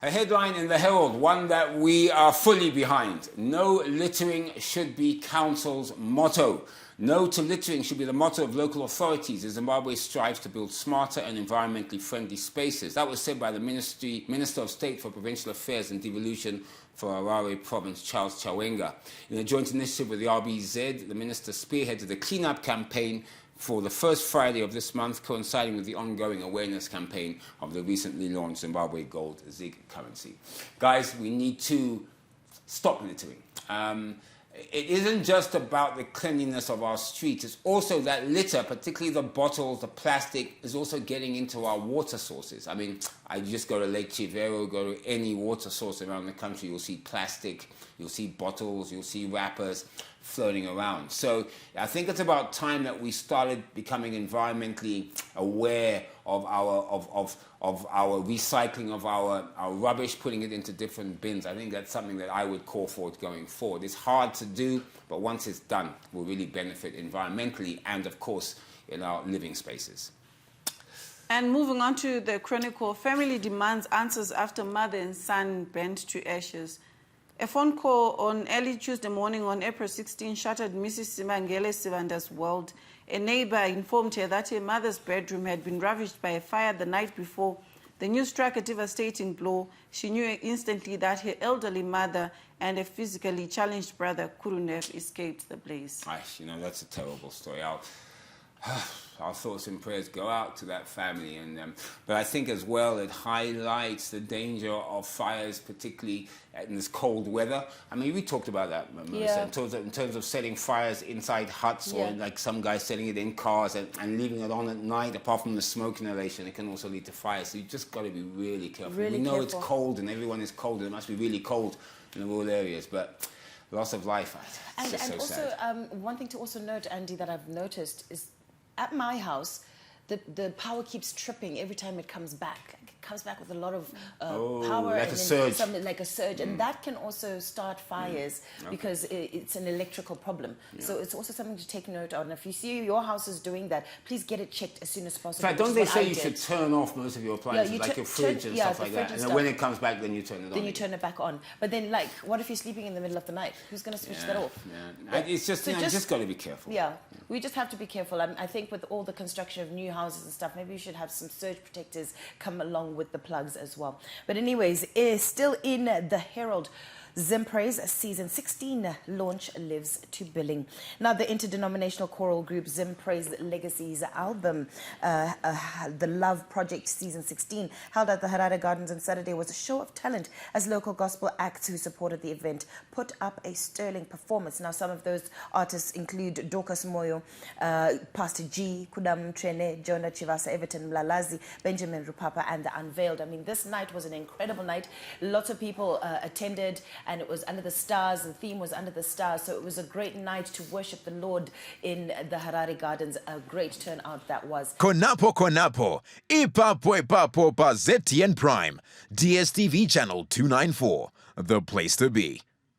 A headline in the Herald, one that we are fully behind. No littering should be council's motto. No to littering should be the motto of local authorities as Zimbabwe strives to build smarter and environmentally friendly spaces. That was said by the Minister of State for Provincial Affairs and Devolution for Harare Province, Charles Chawenga. In a joint initiative with the RBZ, the minister spearheaded the cleanup campaign for the first Friday of this month, coinciding with the ongoing awareness campaign of the recently launched Zimbabwe Gold ZIG currency. Guys, we need to stop littering. It isn't just about the cleanliness of our streets. It's also that litter, particularly the bottles, the plastic, is also getting into our water sources. I mean, I just go to Lake Chivero, go to any water source around the country, you'll see plastic, you'll see bottles, you'll see wrappers floating around. So I think it's about time that we started becoming environmentally aware of our recycling of our rubbish, putting it into different bins. I think that's something that I would call for going forward. It's hard to do, but once it's done, we'll really benefit environmentally and, of course, in our living spaces. And moving on to the Chronicle, family demands answers after mother and son burnt to ashes. A phone call on early Tuesday morning on April 16 shattered Mrs. Simangele Sivanda's world. A neighbor informed her that her mother's bedroom had been ravaged by a fire the night before. The news struck a devastating blow. She knew instantly that her elderly mother and a physically challenged brother, Kurunev, escaped the blaze. You know, that's a terrible story. Our thoughts and prayers go out to that family, but I think as well it highlights the danger of fires, particularly in this cold weather. I mean, we talked about that, Melissa, in terms of setting fires inside huts or like some guys setting it in cars and leaving it on at night. Apart from the smoke inhalation, it can also lead to fire. So you just got to be really careful. We know it's cold and everyone is cold, and it must be really cold in the rural areas, but loss of life, it's just so sad. And also, one thing to also note, Andy, that I've noticed is at my house, the power keeps tripping every time it comes back. It comes back with a lot of power, like and a surge. Like a surge, and that can also start fires because it's an electrical problem. So it's also something to take note on. If you see your house is doing that, please get it checked as soon as possible. In fact, don't they say you should turn off most of your appliances, like your fridge and stuff like that, and then when it comes back, then you turn it on. Then you turn it back on. But then, like, what if you're sleeping in the middle of the night? Who's going to switch that off? It's just, you just got to be careful. We just have to be careful. I think with all the construction of new houses and stuff, maybe you should have some surge protectors come along with the plugs as well. But anyways, still in the Herald, Zimpraise Season 16 launch lives to billing. Now, the interdenominational choral group Zimpraise Legacies album, The Love Project Season 16, held at the Harare Gardens on Saturday, was a show of talent as local gospel acts who supported the event put up a sterling performance. Now, some of those artists include Dorcas Moyo, Pastor G, Kudam Trene, Jonah Chivasa, Everton Mlalazi, Benjamin Rupapa, and The Unveiled. I mean, this night was an incredible night. Lots of people attended, and it was under the stars. The theme was under the stars. So it was a great night to worship the Lord in the Harare Gardens. A great turnout that was. Konapo Konapo, Ipapo Ipapo pa ZTN Prime, DSTV channel 294, the place to be.